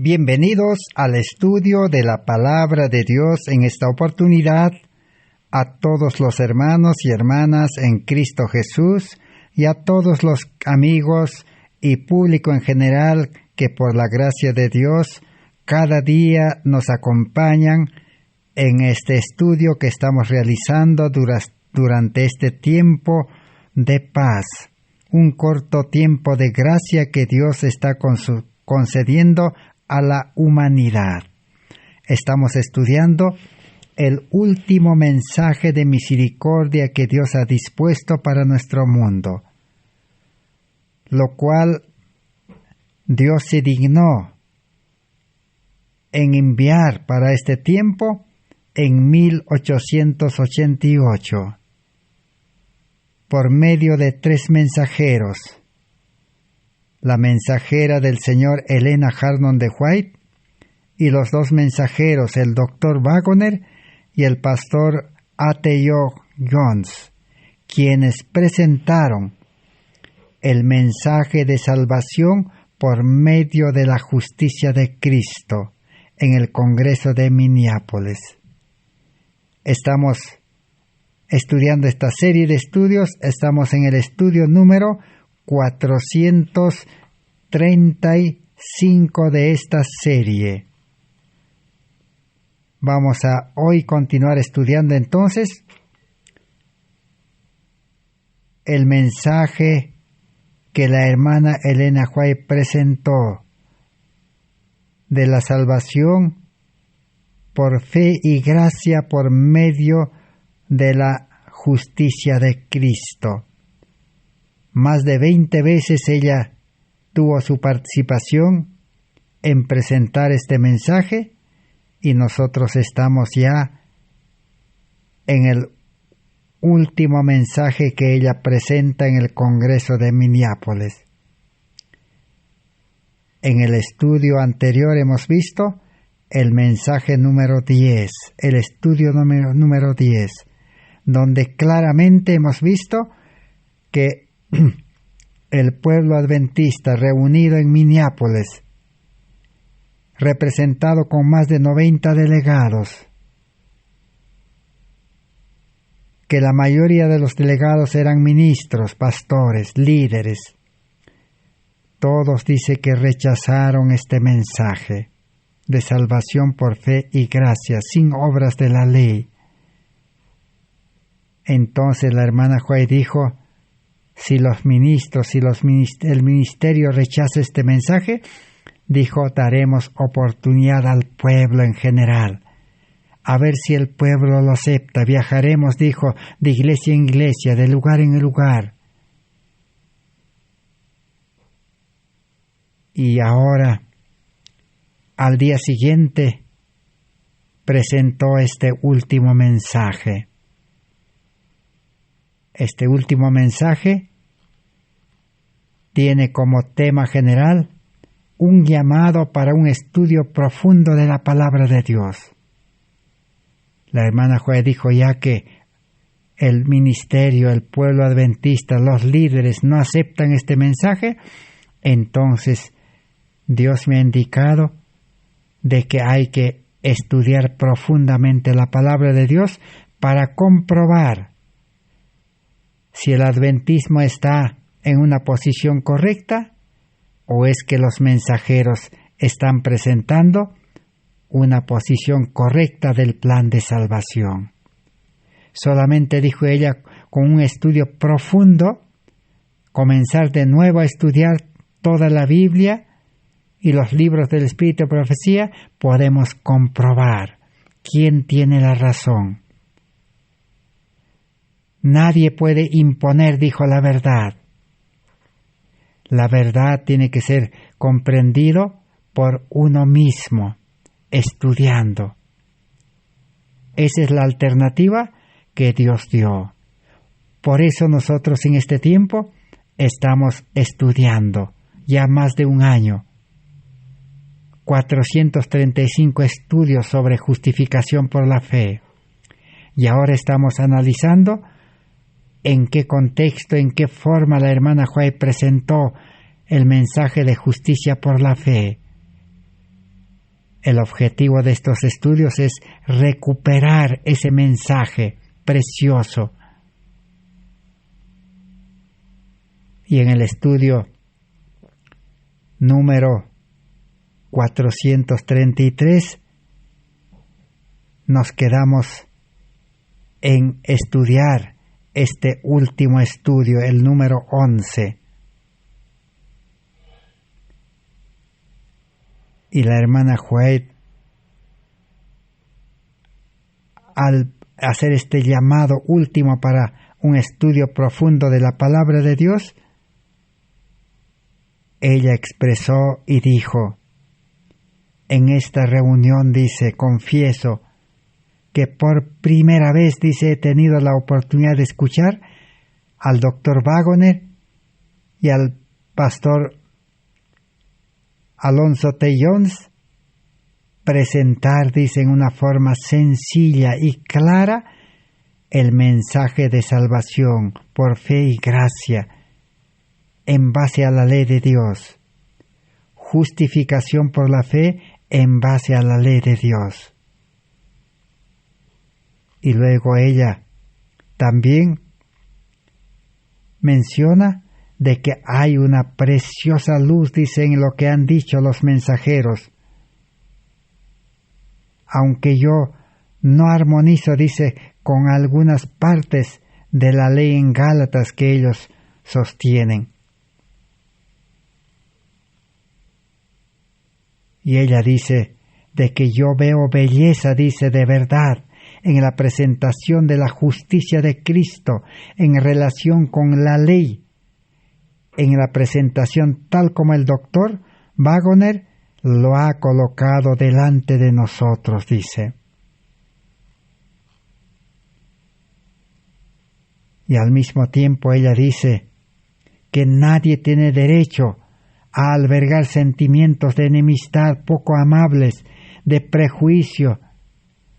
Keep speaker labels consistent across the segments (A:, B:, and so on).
A: Bienvenidos al estudio de la Palabra de Dios en esta oportunidad a todos los hermanos y hermanas en Cristo Jesús y a todos los amigos y público en general que por la gracia de Dios cada día nos acompañan en este estudio que estamos realizando durante este tiempo de paz, un corto tiempo de gracia que Dios está concediendo a la humanidad. Estamos estudiando el último mensaje de misericordia que Dios ha dispuesto para nuestro mundo, lo cual Dios se dignó en enviar para este tiempo en 1888 por medio de 3 mensajeros: la mensajera del señor Helena Hardon de White y los 2 mensajeros, el doctor Waggoner y el pastor A.T.O. Jones, quienes presentaron el mensaje de salvación por medio de la justicia de Cristo en el Congreso de Minneapolis. Estamos estudiando esta serie de estudios, estamos en el estudio número 435 de esta serie. Vamos a hoy continuar estudiando entonces el mensaje que la hermana Elena White presentó de la salvación por fe y gracia por medio de la justicia de Cristo. Más de 20 veces ella tuvo su participación en presentar este mensaje y nosotros estamos ya en el último mensaje que ella presenta en el Congreso de Minneapolis. En el estudio anterior hemos visto el mensaje número 10, el estudio número 10, donde claramente hemos visto que el pueblo adventista reunido en Minneapolis, representado con más de 90 delegados, que la mayoría de los delegados eran ministros, pastores, líderes, todos dice que rechazaron este mensaje de salvación por fe y gracia, sin obras de la ley. Entonces la hermana White dijo: si los ministros, el ministerio rechaza este mensaje, dijo, daremos oportunidad al pueblo en general, a ver si el pueblo lo acepta. Viajaremos, dijo, de iglesia en iglesia, de lugar en lugar. Y ahora, al día siguiente, presentó este último mensaje. Este último mensaje tiene como tema general un llamado para un estudio profundo de la palabra de Dios. La hermana Joe dijo ya que el ministerio, el pueblo adventista, los líderes no aceptan este mensaje, entonces Dios me ha indicado de que hay que estudiar profundamente la palabra de Dios para comprobar si el adventismo está en una posición correcta o es que los mensajeros están presentando una posición correcta del plan de salvación. Solamente, dijo ella, con un estudio profundo, comenzar de nuevo a estudiar toda la Biblia y los libros del Espíritu de Profecía, podemos comprobar quién tiene la razón. Nadie puede imponer, dijo, la verdad. La verdad tiene que ser comprendido por uno mismo, estudiando. Esa es la alternativa que Dios dio. Por eso nosotros en este tiempo estamos estudiando ya más de un año. 435 estudios sobre justificación por la fe. Y ahora estamos analizando en qué contexto, en qué forma la hermana White presentó el mensaje de justicia por la fe. El objetivo de estos estudios es recuperar ese mensaje precioso. Y en el estudio número 433 nos quedamos en estudiar este último estudio, el número 11. Y la hermana White, al hacer este llamado último para un estudio profundo de la palabra de Dios, ella expresó y dijo: en esta reunión, dice, confieso que por primera vez, dice, he tenido la oportunidad de escuchar al doctor Wagoner y al pastor Alonso T. Jones presentar, dice, en una forma sencilla y clara el mensaje de salvación por fe y gracia en base a la ley de Dios, justificación por la fe en base a la ley de Dios. Y luego ella también menciona de que hay una preciosa luz, dice, en lo que han dicho los mensajeros. Aunque yo no armonizo, dice, con algunas partes de la ley en Gálatas que ellos sostienen. Y ella dice de que yo veo belleza, dice, de verdad, en la presentación de la justicia de Cristo en relación con la ley, en la presentación tal como el doctor Wagoner lo ha colocado delante de nosotros, dice. Y al mismo tiempo ella dice que nadie tiene derecho a albergar sentimientos de enemistad poco amables, de prejuicio,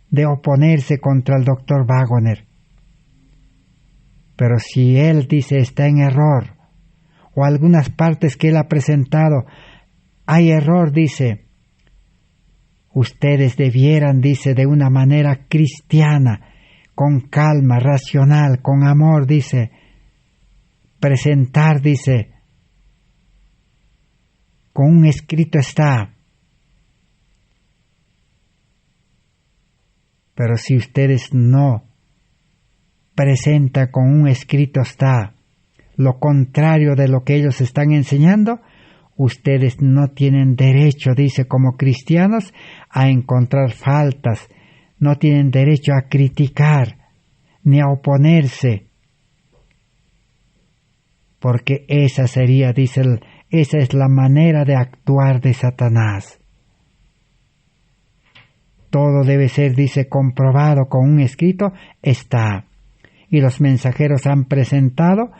A: de oponerse contra el doctor Wagoner. Pero si él, dice, está en error, o algunas partes que él ha presentado, hay error, dice, ustedes debieran, dice, de una manera cristiana, con calma, racional, con amor, dice, presentar, dice, con un escrito está. Pero si ustedes no presentan con un escrito está lo contrario de lo que ellos están enseñando, ustedes no tienen derecho, dice, como cristianos, a encontrar faltas, no tienen derecho a criticar, ni a oponerse, porque esa sería, dice, esa es la manera de actuar de Satanás. Todo debe ser, dice, comprobado con un escrito, está. Y los mensajeros han presentado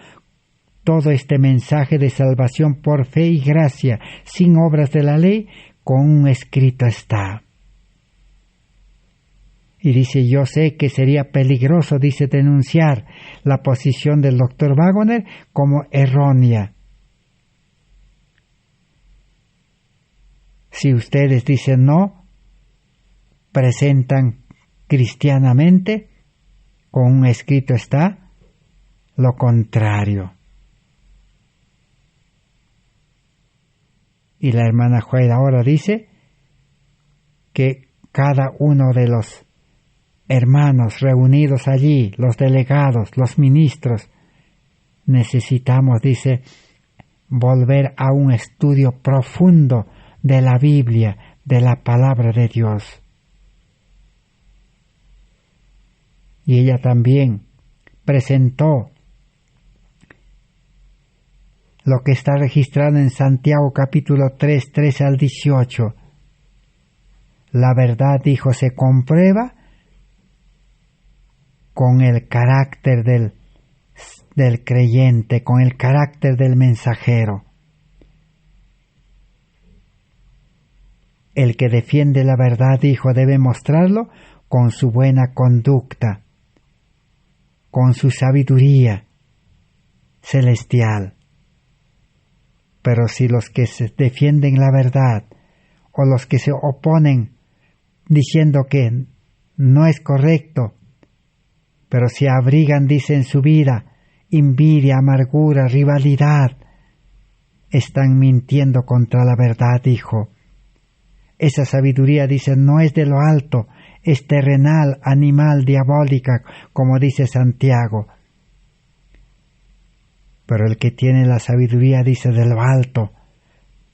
A: todo este mensaje de salvación por fe y gracia, sin obras de la ley, con un escrito está. Y dice, yo sé que sería peligroso, dice, denunciar la posición del doctor Wagoner como errónea. Si ustedes dicen no, presentan cristianamente, con un escrito está, lo contrario. Y la hermana Juárez ahora dice que cada uno de los hermanos reunidos allí, los delegados, los ministros, necesitamos, dice, volver a un estudio profundo de la Biblia, de la palabra de Dios. Y ella también presentó lo que está registrado en Santiago capítulo 3, 13 al 18. La verdad, dijo, se comprueba con el carácter del creyente, con el carácter del mensajero. El que defiende la verdad, dijo, debe mostrarlo con su buena conducta, con su sabiduría celestial. Pero si los que se defienden la verdad o los que se oponen diciendo que no es correcto, pero se abrigan, dice, en su vida envidia, amargura, rivalidad, están mintiendo contra la verdad, dijo. Esa sabiduría, dice, no es de lo alto, es terrenal, animal, diabólica, como dice Santiago. Pero el que tiene la sabiduría, dice, de lo alto,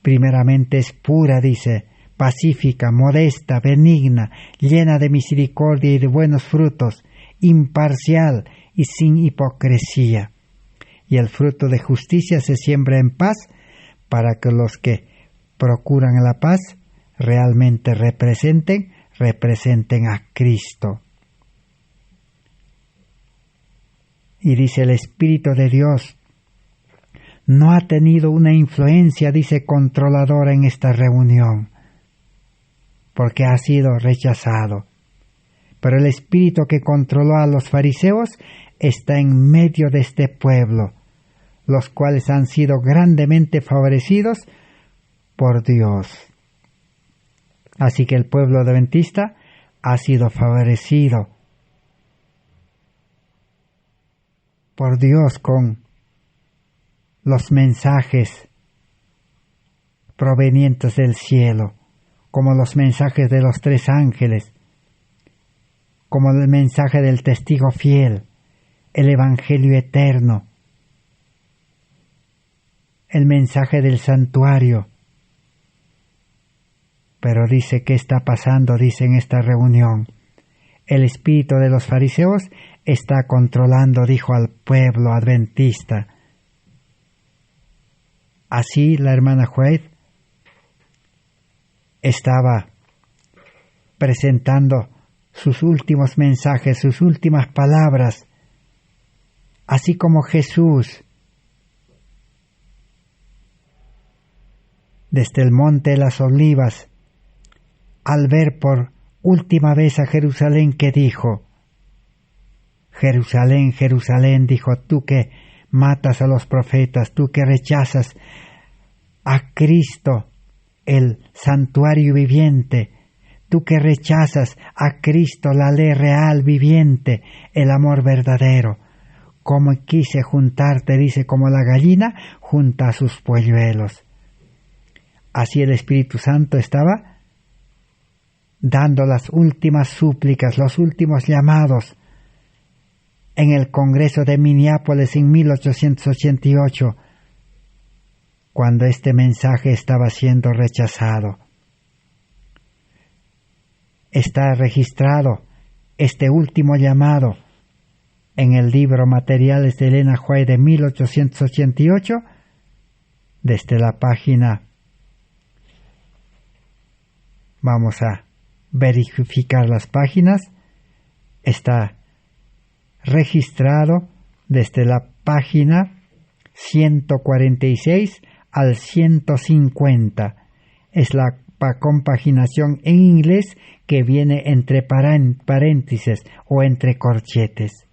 A: primeramente es pura, dice, pacífica, modesta, benigna, llena de misericordia y de buenos frutos, imparcial y sin hipocresía. Y el fruto de justicia se siembra en paz, para que los que procuran la paz realmente representen a Cristo. Y dice, el Espíritu de Dios no ha tenido una influencia, dice, controladora en esta reunión, porque ha sido rechazado. Pero el Espíritu que controló a los fariseos está en medio de este pueblo, los cuales han sido grandemente favorecidos por Dios. Así que el pueblo adventista ha sido favorecido por Dios con los mensajes provenientes del cielo, como los mensajes de los 3 ángeles, como el mensaje del testigo fiel, el evangelio eterno, el mensaje del santuario. Pero dice, ¿qué está pasando? Dice en esta reunión, el espíritu de los fariseos está controlando, dijo, al pueblo adventista. Así la hermana White estaba presentando sus últimos mensajes, sus últimas palabras, así como Jesús desde el monte de las Olivas, al ver por última vez a Jerusalén, que dijo, Jerusalén, Jerusalén, dijo, tú que matas a los profetas, tú que rechazas a Cristo, el santuario viviente, tú que rechazas a Cristo, la ley real viviente, el amor verdadero, como quise juntarte, dice, como la gallina junta a sus polluelos. Así el Espíritu Santo estaba dando las últimas súplicas, los últimos llamados en el Congreso de Minneapolis en 1888, cuando este mensaje estaba siendo rechazado. Está registrado este último llamado en el libro Materiales de Elena White de 1888, desde la página, vamos a verificar las páginas, está registrado desde la página 146 al 150. Es la compaginación en inglés que viene entre paréntesis o entre corchetes.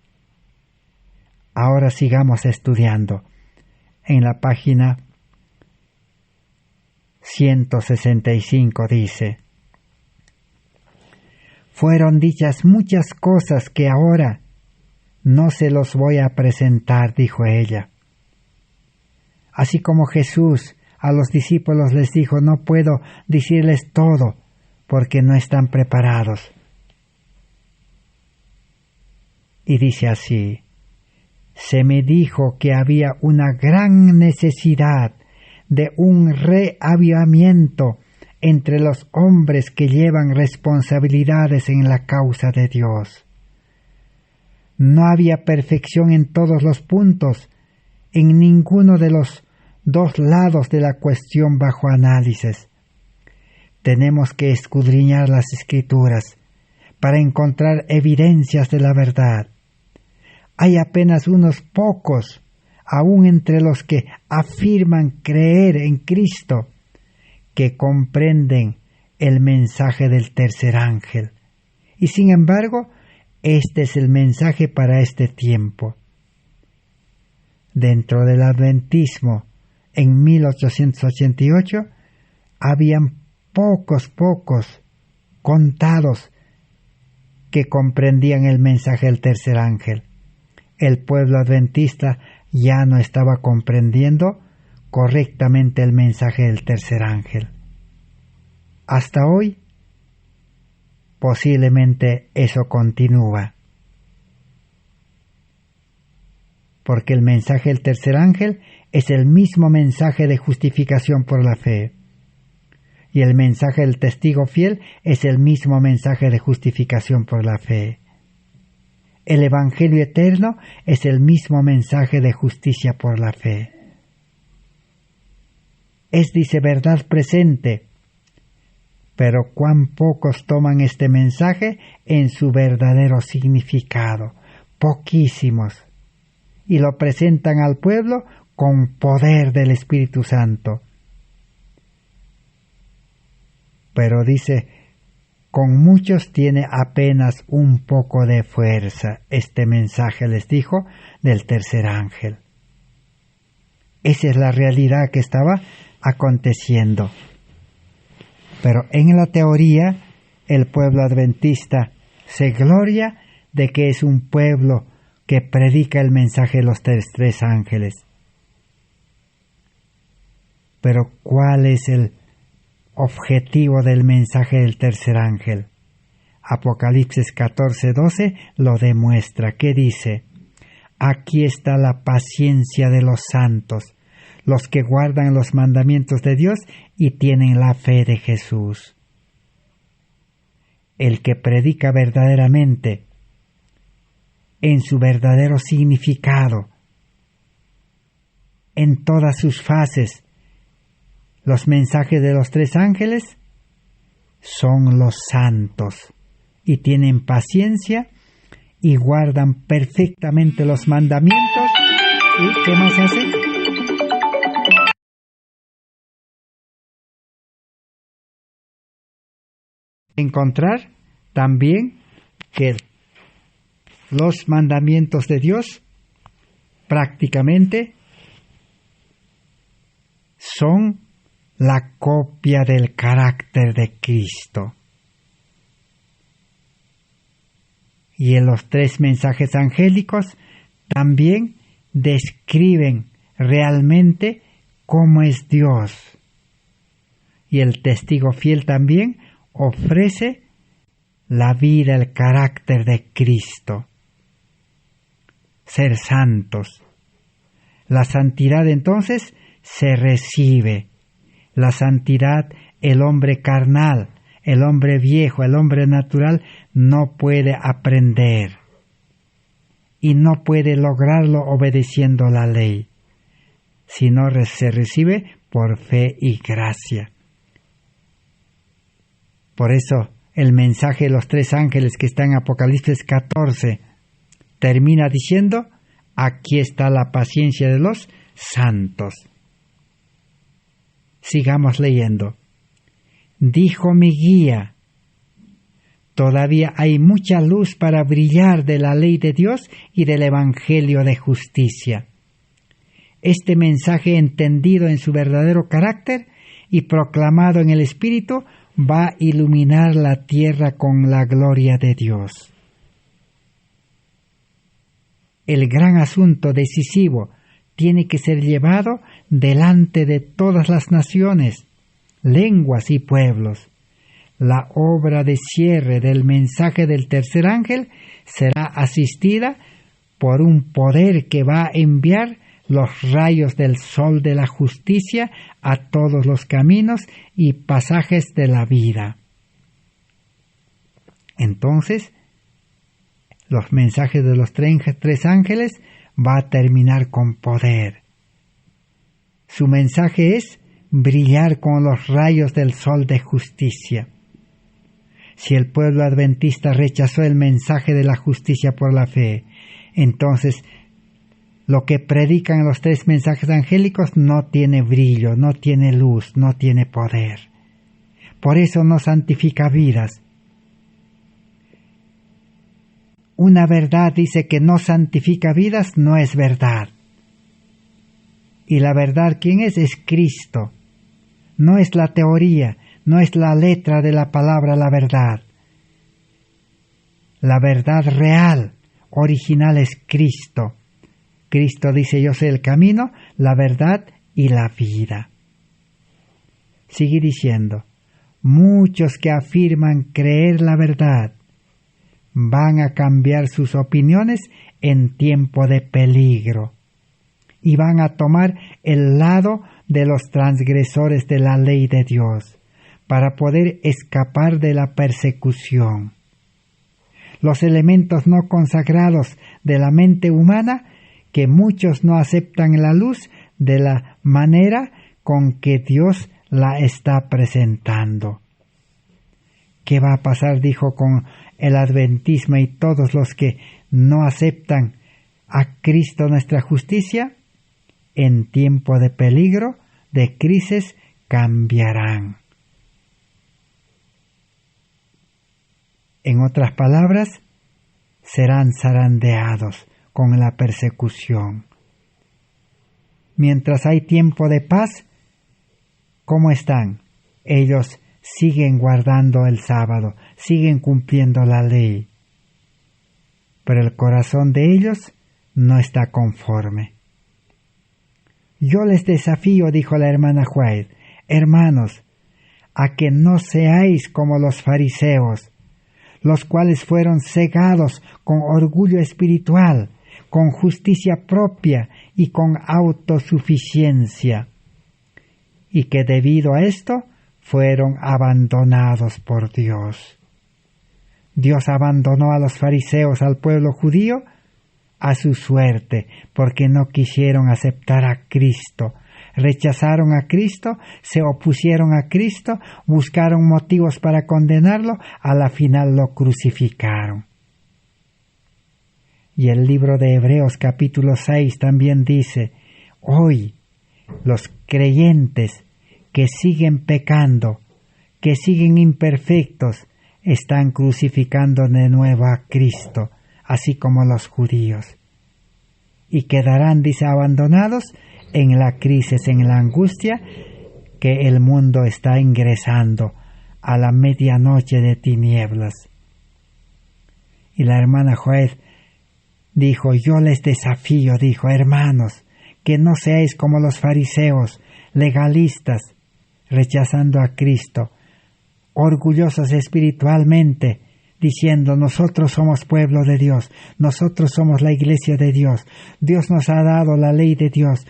A: Ahora sigamos estudiando. En la página 165 dice: fueron dichas muchas cosas que ahora no se los voy a presentar, dijo ella. Así como Jesús a los discípulos les dijo, no puedo decirles todo porque no están preparados. Y dice así: se me dijo que había una gran necesidad de un reavivamiento entre los hombres que llevan responsabilidades en la causa de Dios. No había perfección en todos los puntos, en ninguno de los dos lados de la cuestión bajo análisis. Tenemos que escudriñar las Escrituras para encontrar evidencias de la verdad. Hay apenas unos pocos, aun entre los que afirman creer en Cristo, que comprenden el mensaje del tercer ángel. Y sin embargo, este es el mensaje para este tiempo. Dentro del adventismo, en 1888, habían pocos, contados, que comprendían el mensaje del tercer ángel. El pueblo adventista ya no estaba comprendiendo correctamente el mensaje del tercer ángel. Hasta hoy, posiblemente eso continúa. Porque el mensaje del tercer ángel es el mismo mensaje de justificación por la fe. Y el mensaje del testigo fiel es el mismo mensaje de justificación por la fe. El Evangelio eterno es el mismo mensaje de justicia por la fe. Es, dice, verdad presente, pero cuán pocos toman este mensaje en su verdadero significado. Poquísimos. Y lo presentan al pueblo con poder del Espíritu Santo. Pero dice, con muchos tiene apenas un poco de fuerza. Este mensaje, les dijo, del tercer ángel. Esa es la realidad que estaba aconteciendo. Pero en la teoría, el pueblo adventista se gloria de que es un pueblo que predica el mensaje de los tres ángeles. Pero ¿cuál es el objetivo del mensaje del tercer ángel? Apocalipsis 14:12 lo demuestra. ¿Qué dice? Aquí está la paciencia de los santos, los que guardan los mandamientos de Dios y tienen la fe de Jesús. El que predica verdaderamente, en su verdadero significado, en todas sus fases, los mensajes de los tres ángeles son los santos y tienen paciencia y guardan perfectamente los mandamientos. ¿Y qué más hace? Encontrar también que los mandamientos de Dios prácticamente son la copia del carácter de Cristo. Y en los tres mensajes angélicos también describen realmente cómo es Dios. Y el testigo fiel también ofrece la vida, el carácter de Cristo. Ser santos. La santidad entonces se recibe. La santidad, el hombre carnal, el hombre viejo, el hombre natural no puede aprender y no puede lograrlo obedeciendo la ley, sino se recibe por fe y gracia. Por eso el mensaje de los tres ángeles que está en Apocalipsis 14 termina diciendo: aquí está la paciencia de los santos. Sigamos leyendo. Dijo mi guía: todavía hay mucha luz para brillar de la ley de Dios y del Evangelio de justicia. Este mensaje, entendido en su verdadero carácter y proclamado en el Espíritu, va a iluminar la tierra con la gloria de Dios. El gran asunto decisivo tiene que ser llevado delante de todas las naciones, lenguas y pueblos. La obra de cierre del mensaje del tercer ángel será asistida por un poder que va a enviar los rayos del sol de la justicia a todos los caminos y pasajes de la vida. Entonces, los mensajes de los tres ángeles va a terminar con poder. Su mensaje es brillar con los rayos del sol de justicia. Si el pueblo adventista rechazó el mensaje de la justicia por la fe, entonces lo que predican los tres mensajes angélicos no tiene brillo, no tiene luz, no tiene poder. Por eso no santifica vidas. Una verdad dice que no santifica vidas, no es verdad. Y la verdad, ¿quién es? Es Cristo. No es la teoría, no es la letra de la palabra la verdad. La verdad real, original es Cristo. Cristo dice: yo soy el camino, la verdad y la vida. Sigue diciendo: muchos que afirman creer la verdad van a cambiar sus opiniones en tiempo de peligro y van a tomar el lado de los transgresores de la ley de Dios para poder escapar de la persecución. Los elementos no consagrados de la mente humana, que muchos no aceptan la luz de la manera con que Dios la está presentando. ¿Qué va a pasar, dijo, con el adventismo y todos los que no aceptan a Cristo nuestra justicia? En tiempo de peligro, de crisis, cambiarán. En otras palabras, serán zarandeados con la persecución. Mientras hay tiempo de paz, ¿cómo están? Ellos siguen guardando el sábado, siguen cumpliendo la ley, pero el corazón de ellos no está conforme. Yo les desafío, dijo la hermana White, hermanos, a que no seáis como los fariseos, los cuales fueron cegados con orgullo espiritual, con justicia propia y con autosuficiencia, y que debido a esto fueron abandonados por Dios. Dios abandonó a los fariseos, al pueblo judío, a su suerte, porque no quisieron aceptar a Cristo. Rechazaron a Cristo, se opusieron a Cristo, buscaron motivos para condenarlo, a la final lo crucificaron. Y el libro de Hebreos capítulo 6 también dice: hoy los creyentes que siguen pecando, que siguen imperfectos, están crucificando de nuevo a Cristo, así como los judíos. Y quedarán, dice, abandonados en la crisis, en la angustia que el mundo está ingresando a la medianoche de tinieblas. Y la hermana Joed dijo: yo les desafío, dijo, hermanos, que no seáis como los fariseos, legalistas, rechazando a Cristo, orgullosos espiritualmente, diciendo: nosotros somos pueblo de Dios, nosotros somos la iglesia de Dios, Dios nos ha dado la ley de Dios,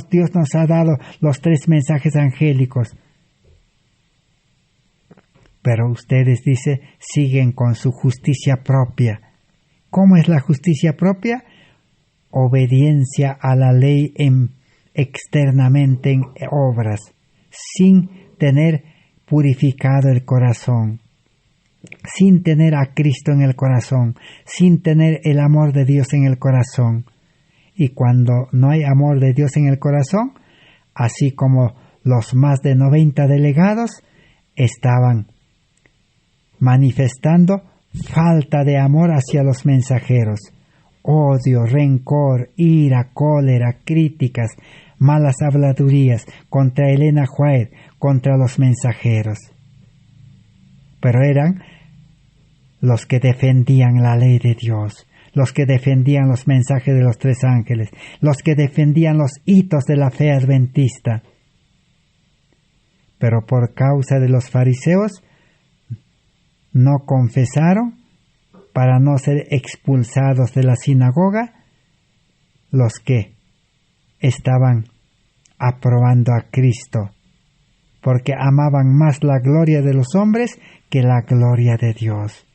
A: Dios nos ha dado los 3 mensajes angélicos. Pero ustedes, dice, siguen con su justicia propia. ¿Cómo es la justicia propia? Obediencia a la ley externamente en obras, sin tener purificado el corazón, sin tener a Cristo en el corazón, sin tener el amor de Dios en el corazón. Y cuando no hay amor de Dios en el corazón, así como los más de 90 delegados estaban manifestando falta de amor hacia los mensajeros, odio, rencor, ira, cólera, críticas, malas habladurías contra Elena White, contra los mensajeros. Pero eran los que defendían la ley de Dios, los que defendían los mensajes de los 3 ángeles, los que defendían los hitos de la fe adventista. Pero por causa de los fariseos, no confesaron para no ser expulsados de la sinagoga, los que estaban aprobando a Cristo, porque amaban más la gloria de los hombres que la gloria de Dios.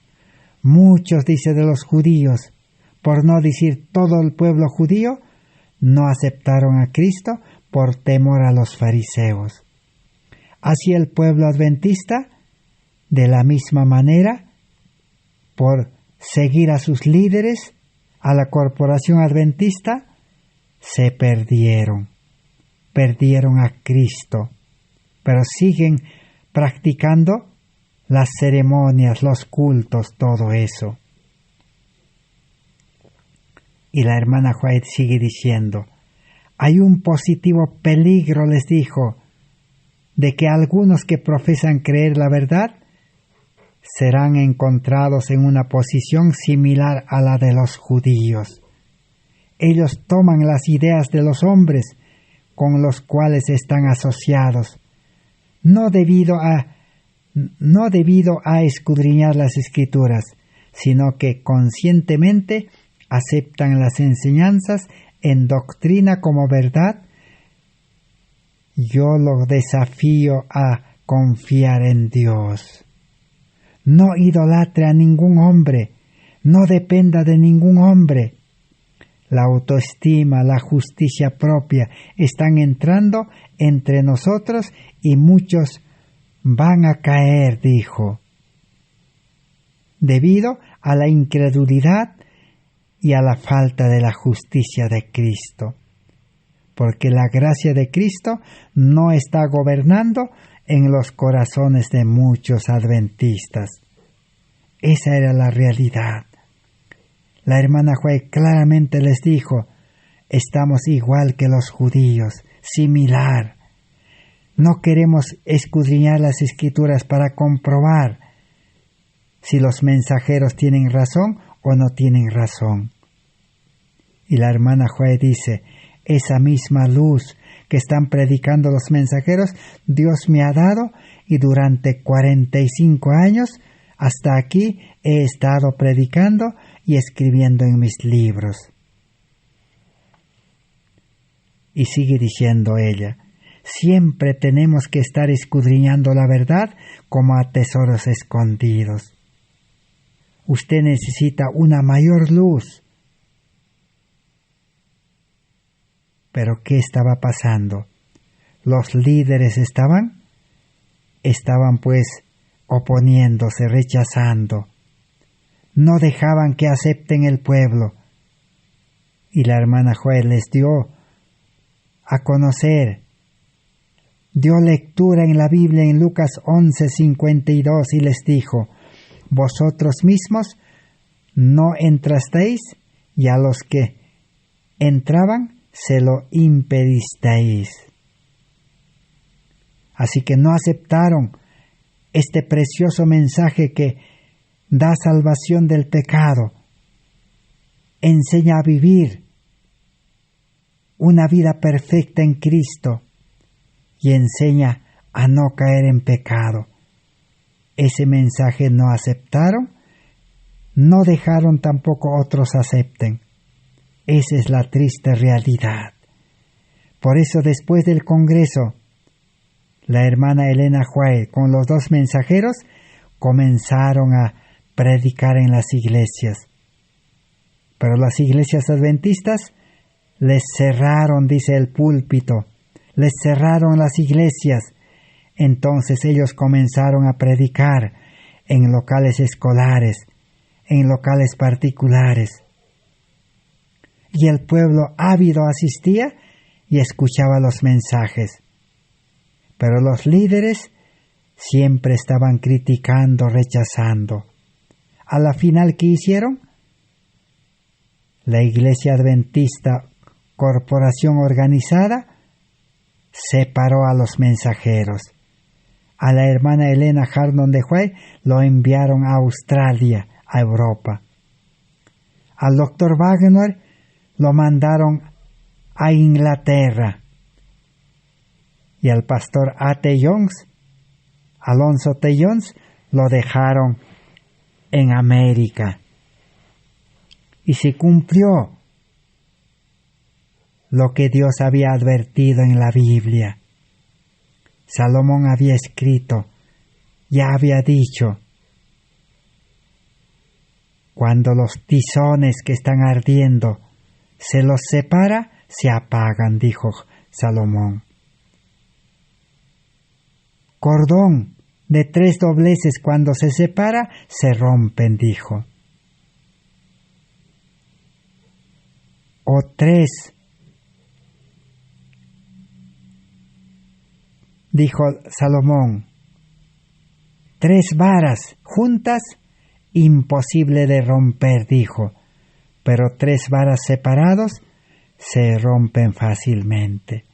A: Muchos, dice, de los judíos, por no decir todo el pueblo judío, no aceptaron a Cristo por temor a los fariseos. Así el pueblo adventista, de la misma manera, por seguir a sus líderes, a la corporación adventista, se perdieron a Cristo, pero siguen practicando las ceremonias, los cultos, todo eso. Y la hermana White sigue diciendo: hay un positivo peligro, les dijo, de que algunos que profesan creer la verdad serán encontrados en una posición similar a la de los judíos. Ellos toman las ideas de los hombres con los cuales están asociados, no debido a escudriñar las Escrituras, sino que conscientemente aceptan las enseñanzas en doctrina como verdad. Yo lo desafío a confiar en Dios. No idolatre a ningún hombre, no dependa de ningún hombre. La autoestima, la justicia propia están entrando entre nosotros y muchos van a caer, dijo, debido a la incredulidad y a la falta de la justicia de Cristo, porque la gracia de Cristo no está gobernando en los corazones de muchos adventistas. Esa era la realidad. La hermana White claramente les dijo, estamos igual que los judíos, similar. No queremos escudriñar las Escrituras para comprobar si los mensajeros tienen razón o no tienen razón. Y la hermana White dice, esa misma luz que están predicando los mensajeros, Dios me ha dado y durante 45 años hasta aquí he estado predicando y escribiendo en mis libros. Y sigue diciendo ella, siempre tenemos que estar escudriñando la verdad como a tesoros escondidos. Usted necesita una mayor luz. Pero ¿qué estaba pasando? Los líderes estaban pues oponiéndose, rechazando. No dejaban que acepten el pueblo. Y la hermana Joel les dio a conocer, dio lectura en la Biblia en Lucas 11:52 y les dijo, vosotros mismos no entrasteis y a los que entraban se lo impedisteis. Así que no aceptaron este precioso mensaje que da salvación del pecado, enseña a vivir una vida perfecta en Cristo y enseña a no caer en pecado. Ese mensaje no aceptaron, no dejaron tampoco otros acepten. Esa es la triste realidad. Por eso después del Congreso, la hermana Elena White con los dos mensajeros comenzaron a predicar en las iglesias. Pero las iglesias adventistas les cerraron, dice el púlpito, les cerraron las iglesias. Entonces ellos comenzaron a predicar en locales escolares, en locales particulares. Y el pueblo ávido asistía y escuchaba los mensajes. Pero los líderes siempre estaban criticando, rechazando. A la final, ¿qué hicieron? La Iglesia Adventista, corporación organizada, separó a los mensajeros. A la hermana Elena Hardon de White lo enviaron a Australia, a Europa. Al doctor Wagner lo mandaron a Inglaterra. Y al pastor A.T. Jones, Alonso T. Jones, lo dejaron en América. Y se cumplió lo que Dios había advertido en la Biblia. Salomón había escrito, ya había dicho, cuando los tizones que están ardiendo se los separa, se apagan, dijo Salomón. Cordón de 3 dobleces cuando se separa, se rompen, dijo. O 3, dijo Salomón, 3 varas juntas, imposible de romper, dijo, pero 3 varas separados se rompen fácilmente.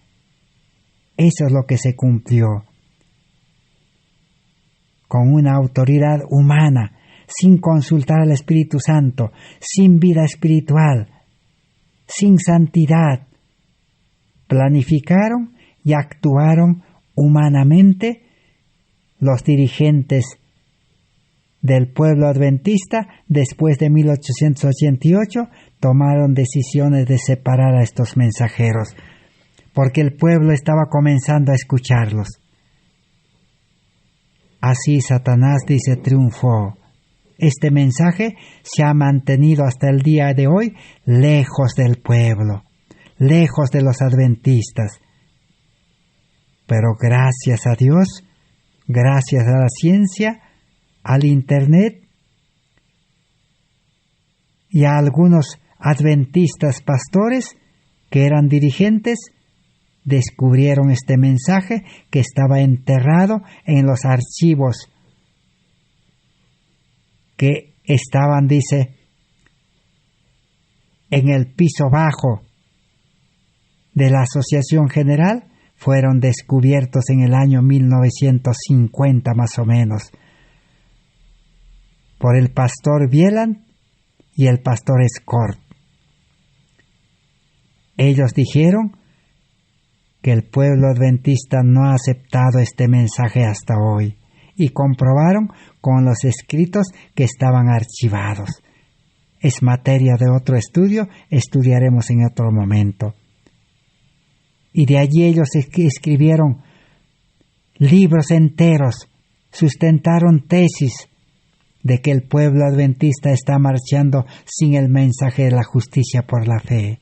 A: Eso es lo que se cumplió. con una autoridad humana, sin consultar al Espíritu Santo, sin vida espiritual, sin santidad. Planificaron y actuaron humanamente los dirigentes del pueblo adventista. Después de 1888 tomaron decisiones de separar a estos mensajeros, porque el pueblo estaba comenzando a escucharlos. Así Satanás, dice, triunfó. Este mensaje se ha mantenido hasta el día de hoy lejos del pueblo, lejos de los adventistas. Pero gracias a Dios, gracias a la ciencia, al Internet y a algunos adventistas pastores que eran dirigentes, descubrieron este mensaje que estaba enterrado en los archivos que estaban, dice, en el piso bajo de la Asociación General. Fueron descubiertos en el año 1950 más o menos por el pastor Bielan y el pastor Scott. Ellos dijeron que el pueblo adventista no ha aceptado este mensaje hasta hoy, y comprobaron con los escritos que estaban archivados. Es materia de otro estudio, estudiaremos en otro momento. Y de allí ellos escribieron libros enteros, sustentaron tesis de que el pueblo adventista está marchando sin el mensaje de la justicia por la fe.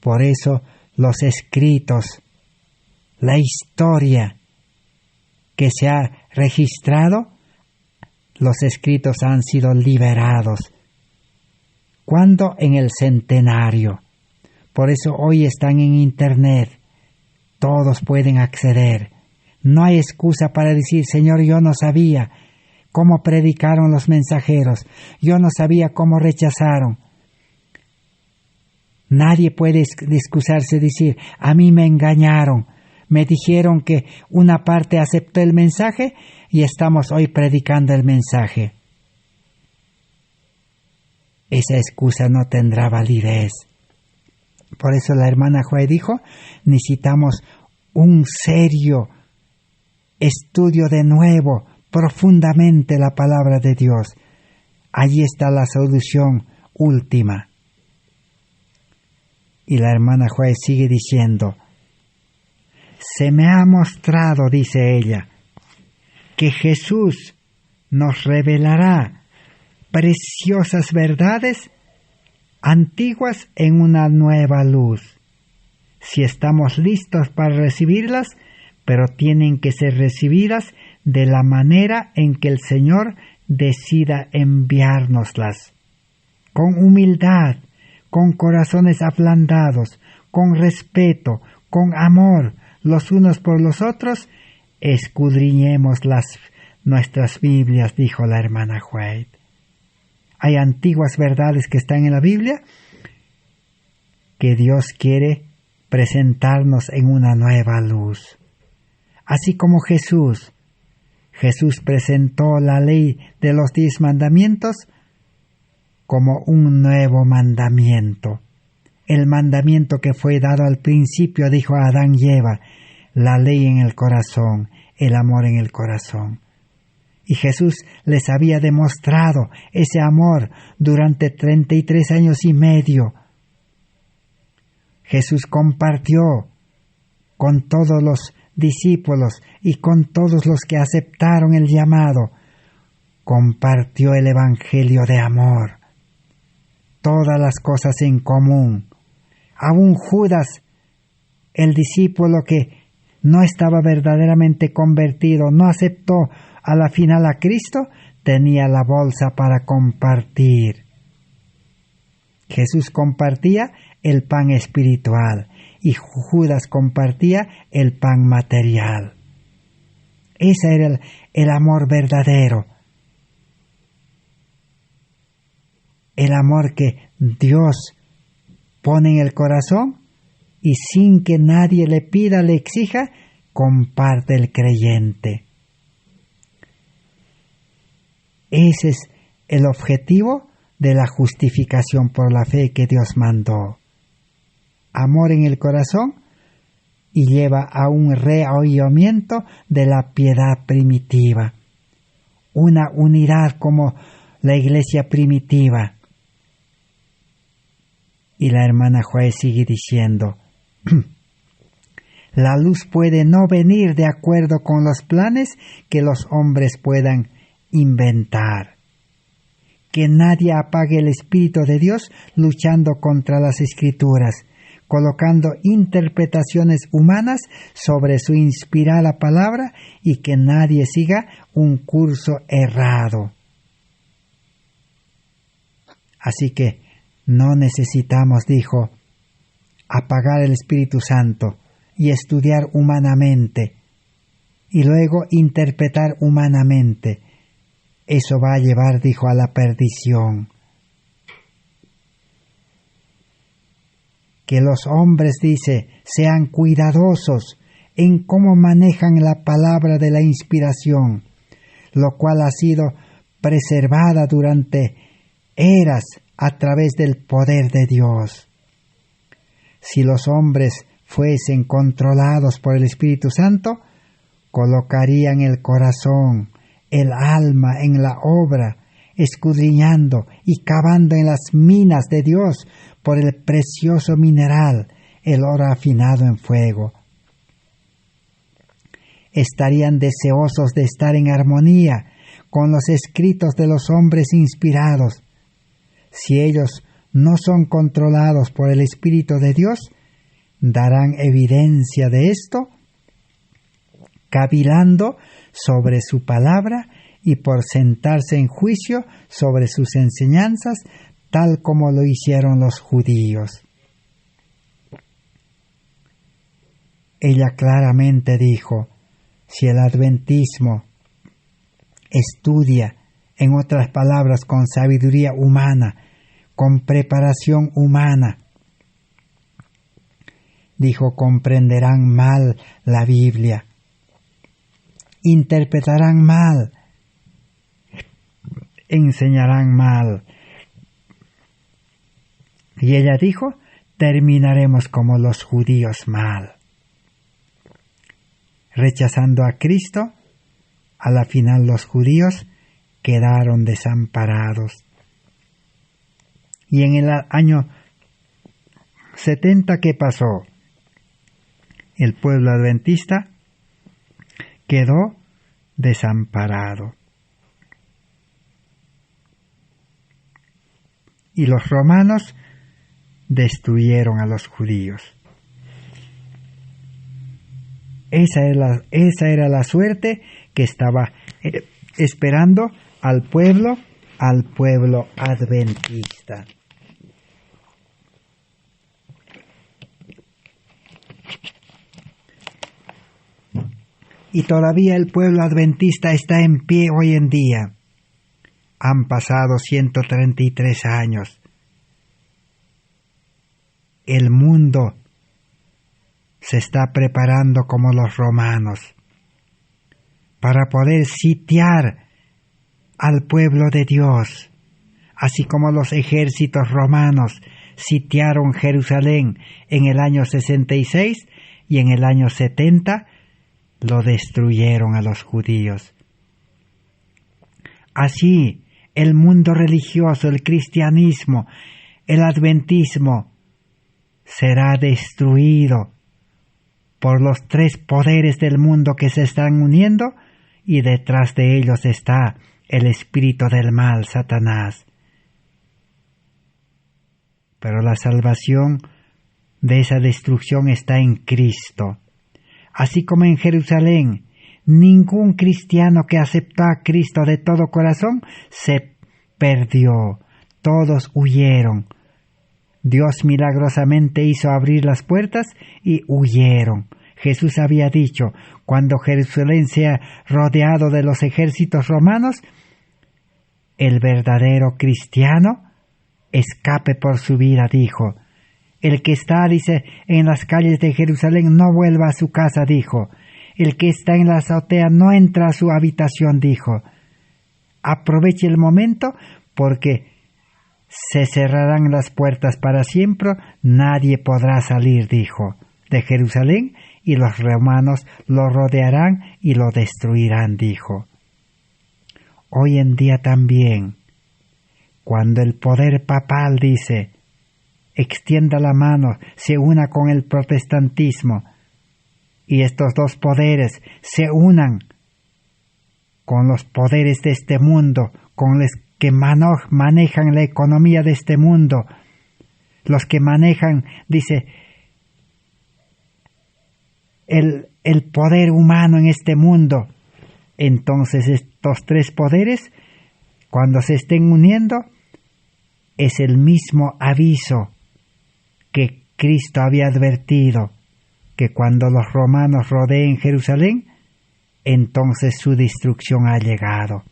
A: Por eso los escritos, la historia que se ha registrado, los escritos han sido liberados. ¿Cuándo? En el centenario. Por eso hoy están en Internet. Todos pueden acceder. No hay excusa para decir, Señor, yo no sabía cómo predicaron los mensajeros. Yo no sabía cómo rechazaron. Nadie puede excusarse y decir, a mí me engañaron. Me dijeron que una parte aceptó el mensaje y estamos hoy predicando el mensaje. Esa excusa no tendrá validez. Por eso la hermana Joy dijo, necesitamos un serio estudio de nuevo, profundamente la palabra de Dios. Allí está la solución última. Y la hermana Joy sigue diciendo, se me ha mostrado, dice ella, que Jesús nos revelará preciosas verdades antiguas en una nueva luz, si estamos listos para recibirlas, pero tienen que ser recibidas de la manera en que el Señor decida enviárnoslas, con humildad, con corazones ablandados, con respeto, con amor, los unos por los otros. Escudriñemos nuestras Biblias, dijo la hermana White. Hay antiguas verdades que están en la Biblia que Dios quiere presentarnos en una nueva luz. Así como Jesús presentó la ley de los 10 mandamientos como un nuevo mandamiento. El mandamiento que fue dado al principio, dijo a Adán y Eva, la ley en el corazón, el amor en el corazón. Y Jesús les había demostrado ese amor durante 33 años y medio. Jesús compartió con todos los discípulos y con todos los que aceptaron el llamado. Compartió el evangelio de amor. Todas las cosas en común. Aún Judas, el discípulo que no estaba verdaderamente convertido, no aceptó a la final a Cristo, tenía la bolsa para compartir. Jesús compartía el pan espiritual y Judas compartía el pan material. Ese era el amor verdadero. El amor que Dios pone en el corazón y sin que nadie le pida, le exija, comparte el creyente. Ese es el objetivo de la justificación por la fe que Dios mandó. Amor en el corazón y lleva a un reavivamiento de la piedad primitiva. Una unidad como la iglesia primitiva. Y la hermana Joé sigue diciendo, la luz puede no venir de acuerdo con los planes que los hombres puedan inventar. Que nadie apague el Espíritu de Dios luchando contra las Escrituras, colocando interpretaciones humanas sobre su inspirada palabra y que nadie siga un curso errado. Así que no necesitamos, dijo, apagar el Espíritu Santo y estudiar humanamente y luego interpretar humanamente. Eso va a llevar, dijo, a la perdición. Que los hombres, dice, sean cuidadosos en cómo manejan la palabra de la inspiración, lo cual ha sido preservada durante eras a través del poder de Dios. Si los hombres fuesen controlados por el Espíritu Santo, colocarían el corazón, el alma en la obra, escudriñando y cavando en las minas de Dios por el precioso mineral, el oro afinado en fuego. Estarían deseosos de estar en armonía con los escritos de los hombres inspirados. Si ellos no son controlados por el Espíritu de Dios, darán evidencia de esto, cavilando sobre su palabra y por sentarse en juicio sobre sus enseñanzas, tal como lo hicieron los judíos. Ella claramente dijo, si el adventismo estudia, en otras palabras, con sabiduría humana, con preparación humana, dijo, comprenderán mal la Biblia, interpretarán mal, enseñarán mal. Y ella dijo, terminaremos como los judíos mal. Rechazando a Cristo, a la final los judíos quedaron desamparados. Y en el año 70, ¿qué pasó? El pueblo adventista quedó desamparado. Y los romanos destruyeron a los judíos. Esa era la suerte que estaba esperando al pueblo adventista. Y todavía el pueblo adventista está en pie hoy en día. Han pasado 133 años. El mundo se está preparando como los romanos para poder sitiar al pueblo de Dios, así como los ejércitos romanos sitiaron Jerusalén en el año 66 y en el año 70 lo destruyeron a los judíos. Así, el mundo religioso, el cristianismo, el adventismo será destruido por los tres poderes del mundo que se están uniendo y detrás de ellos está el espíritu del mal, Satanás. Pero la salvación de esa destrucción está en Cristo. Así como en Jerusalén, ningún cristiano que aceptó a Cristo de todo corazón se perdió. Todos huyeron. Dios milagrosamente hizo abrir las puertas y huyeron. Jesús había dicho, cuando Jerusalén sea rodeado de los ejércitos romanos, el verdadero cristiano escape por su vida, dijo. El que está, dice, en las calles de Jerusalén no vuelva a su casa, dijo. El que está en la azotea no entra a su habitación, dijo. Aproveche el momento porque se cerrarán las puertas para siempre, nadie podrá salir, dijo, de Jerusalén, y los romanos lo rodearán y lo destruirán, dijo. Hoy en día también, cuando el poder papal dice, extienda la mano, se una con el protestantismo, y estos dos poderes se unan con los poderes de este mundo, con los que manejan la economía de este mundo, los que manejan, dice, el poder humano en este mundo. Entonces estos tres poderes, cuando se estén uniendo, es el mismo aviso que Cristo había advertido, que cuando los romanos rodeen Jerusalén, entonces su destrucción ha llegado.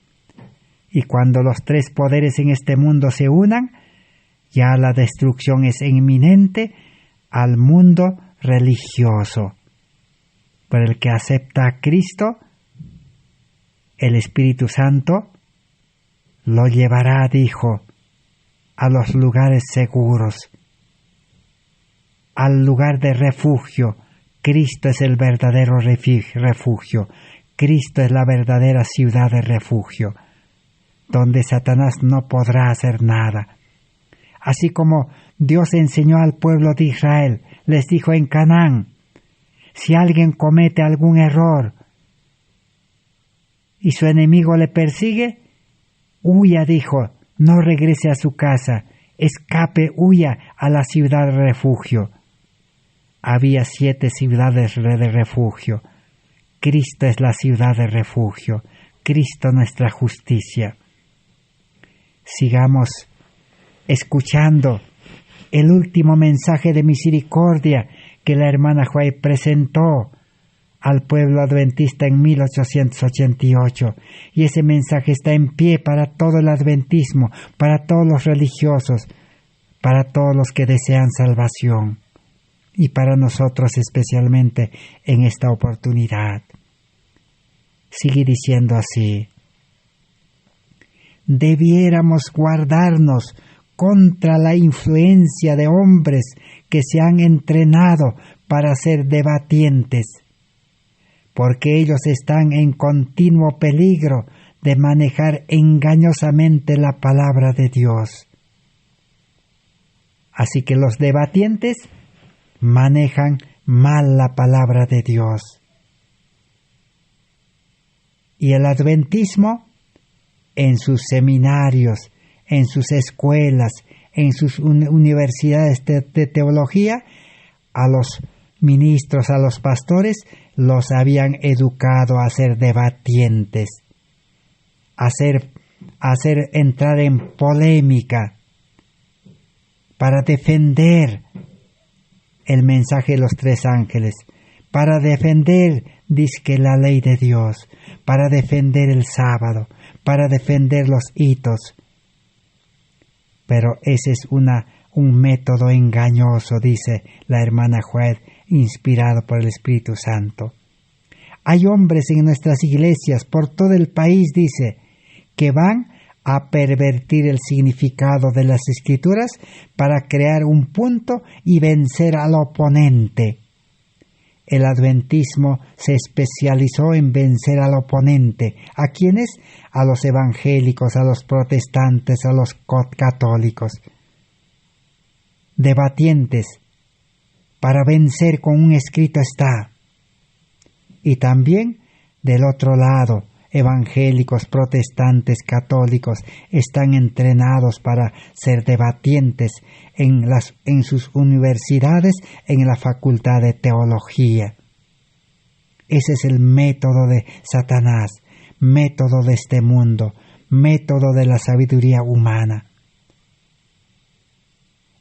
A: Y cuando los tres poderes en este mundo se unan, ya la destrucción es inminente al mundo religioso. Pero el que acepta a Cristo, el Espíritu Santo lo llevará, dijo, a los lugares seguros, al lugar de refugio. Cristo es el verdadero refugio. Cristo es la verdadera ciudad de refugio, donde Satanás no podrá hacer nada. Así como Dios enseñó al pueblo de Israel, les dijo en Canaán, si alguien comete algún error y su enemigo le persigue, huya, dijo, no regrese a su casa, escape, huya a la ciudad de refugio. Había 7 ciudades de refugio. Cristo es la ciudad de refugio. Cristo nuestra justicia. Sigamos escuchando el último mensaje de misericordia que la hermana White presentó al pueblo adventista en 1888. Y ese mensaje está en pie para todo el adventismo, para todos los religiosos, para todos los que desean salvación. Y para nosotros especialmente en esta oportunidad. Sigue diciendo así: debiéramos guardarnos contra la influencia de hombres que se han entrenado para ser debatientes, porque ellos están en continuo peligro de manejar engañosamente la palabra de Dios. Así que los debatientes manejan mal la palabra de Dios. Y el adventismo, en sus seminarios, en sus escuelas, en sus universidades de teología, a los ministros, a los pastores, los habían educado a ser debatientes, a hacer entrar en polémica, para defender el mensaje de los 3 ángeles, para defender, dizque, la ley de Dios, para defender el sábado, para defender los hitos. Pero ese es un método engañoso, dice la hermana White, inspirado por el Espíritu Santo. Hay hombres en nuestras iglesias por todo el país, dice, que van a pervertir el significado de las Escrituras para crear un punto y vencer al oponente. El adventismo se especializó en vencer al oponente. ¿A quiénes? A los evangélicos, a los protestantes, a los católicos. Debatientes, para vencer con un escrito está. Y también, del otro lado, evangélicos, protestantes, católicos están entrenados para ser debatientes en sus universidades, en la facultad de teología. Ese es el método de Satanás, método de este mundo, método de la sabiduría humana.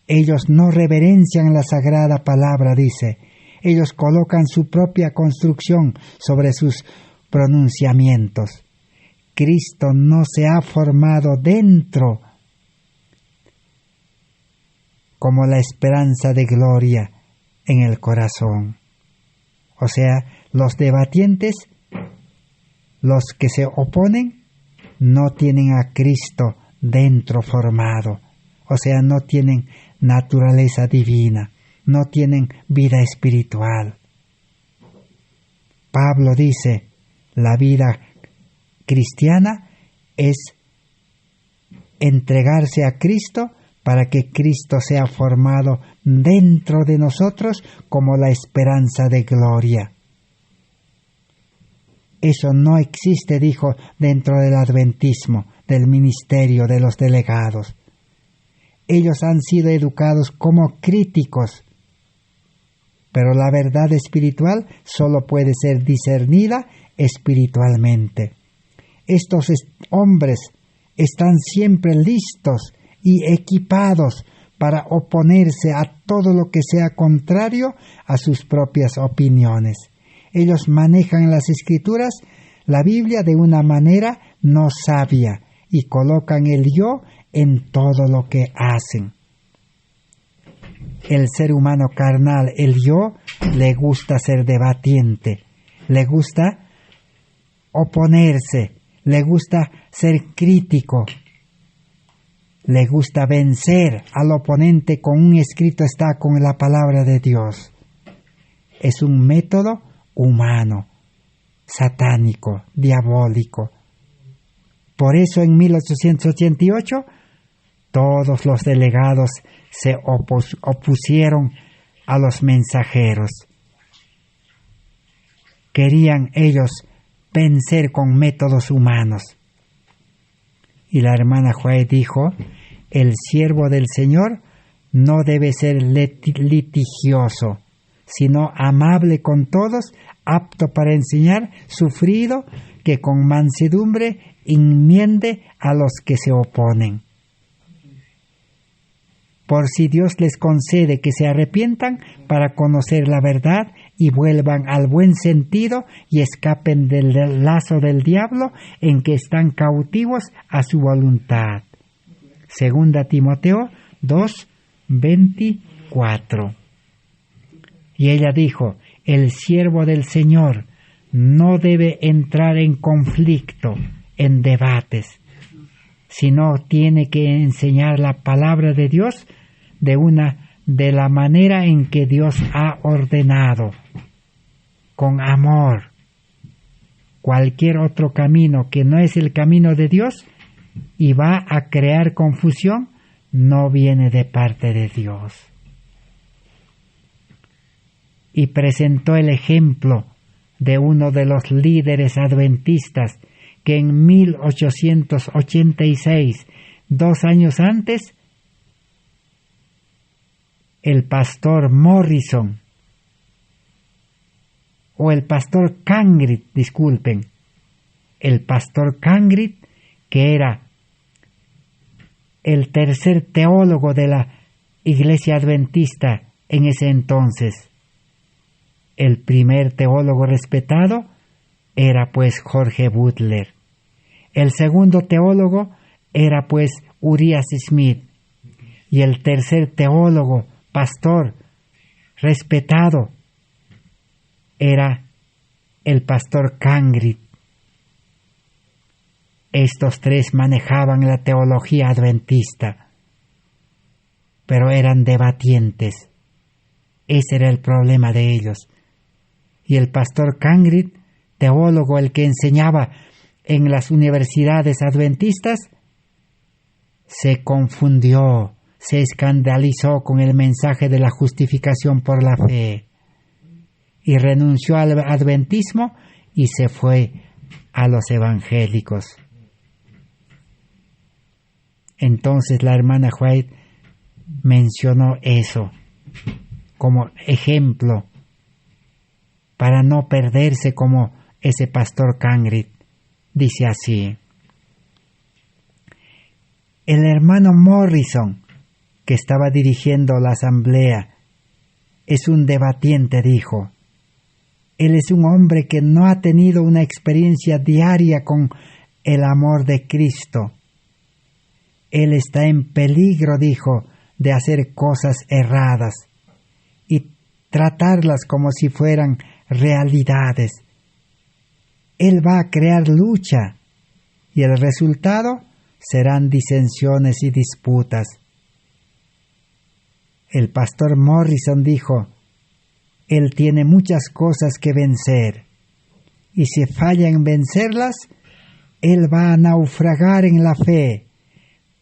A: Ellos no reverencian la sagrada palabra, dice. Ellos colocan su propia construcción sobre sus pronunciamientos. Cristo no se ha formado dentro como la esperanza de gloria en el corazón. O sea, Los debatientes, los que se oponen, no tienen a Cristo dentro formado, o sea, no tienen naturaleza divina, no tienen vida espiritual. Pablo dice, la vida cristiana es entregarse a Cristo para que Cristo sea formado dentro de nosotros como la esperanza de gloria. Eso no existe, dijo, dentro del adventismo, del ministerio de los delegados. Ellos han sido educados como críticos, pero la verdad espiritual solo puede ser discernida espiritualmente. Estos hombres están siempre listos y equipados para oponerse a todo lo que sea contrario a sus propias opiniones. Ellos manejan las Escrituras, la Biblia, de una manera no sabia y colocan el yo en todo lo que hacen. El ser humano carnal, el yo, le gusta ser debatiente, le gusta oponerse, le gusta ser crítico, le gusta vencer al oponente con un escrito está con la palabra de Dios. Es un método humano, satánico, diabólico. Por eso en 1888 todos los delegados se opusieron a los mensajeros. Querían ellos vencer con métodos humanos. Y la hermana White dijo, el siervo del Señor no debe ser litigioso, sino amable con todos, apto para enseñar, sufrido, que con mansedumbre enmiende a los que se oponen. Por si Dios les concede que se arrepientan para conocer la verdad y vuelvan al buen sentido y escapen del lazo del diablo en que están cautivos a su voluntad. Segunda Timoteo 2:24. Y ella dijo, el siervo del Señor no debe entrar en conflicto, en debates, sino tiene que enseñar la palabra de Dios de la manera en que Dios ha ordenado, con amor. Cualquier otro camino que no es el camino de Dios y va a crear confusión, no viene de parte de Dios. Y presentó el ejemplo de uno de los líderes adventistas que en 1886, 2 años antes, el pastor Morrison, o el pastor Cangrid, disculpen, el pastor Cangrid, que era el tercer teólogo de la Iglesia Adventista en ese entonces. El primer teólogo respetado era pues Jorge Butler. El segundo teólogo era pues Urias Smith. Y el tercer teólogo, pastor respetado, era el pastor Cangrid. Estos tres manejaban la teología adventista, pero eran debatientes. Ese era el problema de ellos. Y el pastor Cangrid, teólogo, el que enseñaba en las universidades adventistas, se confundió, se escandalizó con el mensaje de la justificación por la fe y renunció al adventismo y se fue a los evangélicos. Entonces la hermana White mencionó eso como ejemplo para no perderse como ese pastor Cangrid. Dice así: el hermano Morrison, que estaba dirigiendo la asamblea, es un debatiente, dijo. Él es un hombre que no ha tenido una experiencia diaria con el amor de Cristo. Él está en peligro, dijo, de hacer cosas erradas y tratarlas como si fueran realidades. Él va a crear lucha y el resultado serán disensiones y disputas. El pastor Morrison dijo, él tiene muchas cosas que vencer y si falla en vencerlas, él va a naufragar en la fe,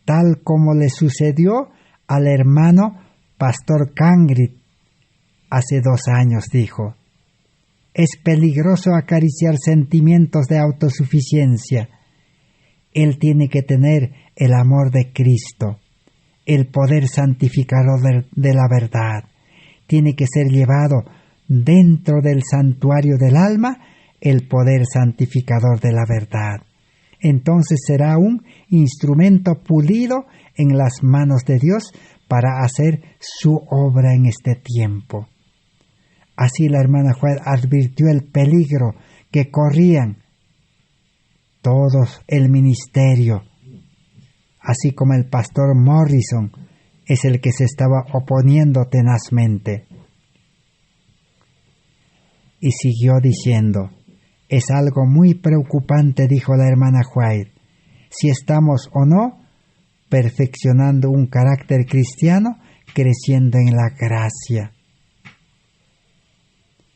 A: tal como le sucedió al hermano pastor Cangrid hace 2 años, dijo. Es peligroso acariciar sentimientos de autosuficiencia. Él tiene que tener el amor de Cristo, el poder santificador de la verdad. Tiene que ser llevado dentro del santuario del alma el poder santificador de la verdad. Entonces será un instrumento pulido en las manos de Dios para hacer su obra en este tiempo. Así la hermana White advirtió el peligro que corrían todos el ministerio, así como el pastor Morrison es el que se estaba oponiendo tenazmente. Y siguió diciendo, es algo muy preocupante, dijo la hermana White, si estamos o no perfeccionando un carácter cristiano, creciendo en la gracia.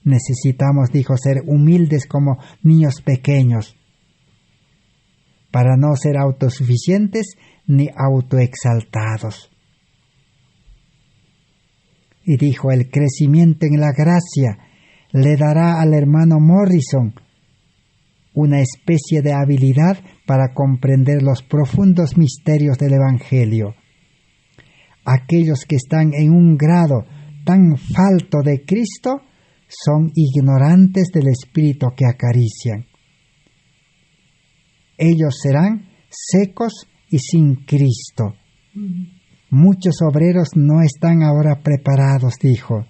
A: Necesitamos, dijo, ser humildes como niños pequeños, para no ser autosuficientes ni autoexaltados. Y dijo, el crecimiento en la gracia le dará al hermano Morrison una especie de habilidad para comprender los profundos misterios del Evangelio. Aquellos que están en un grado tan falto de Cristo son ignorantes del Espíritu que acarician. Ellos serán secos y sin Cristo. Muchos obreros no están ahora preparados, dijo.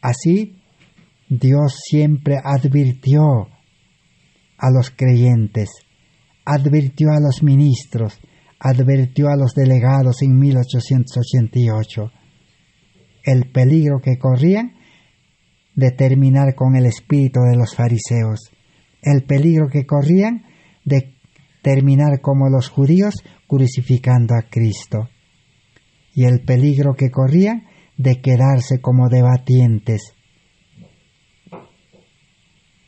A: Así, Dios siempre advirtió a los creyentes, advirtió a los ministros, advirtió a los delegados en 1888 el peligro que corrían de terminar con el espíritu de los fariseos, el peligro que corrían de terminar como los judíos crucificando a Cristo, y el peligro que corrían de quedarse como debatientes.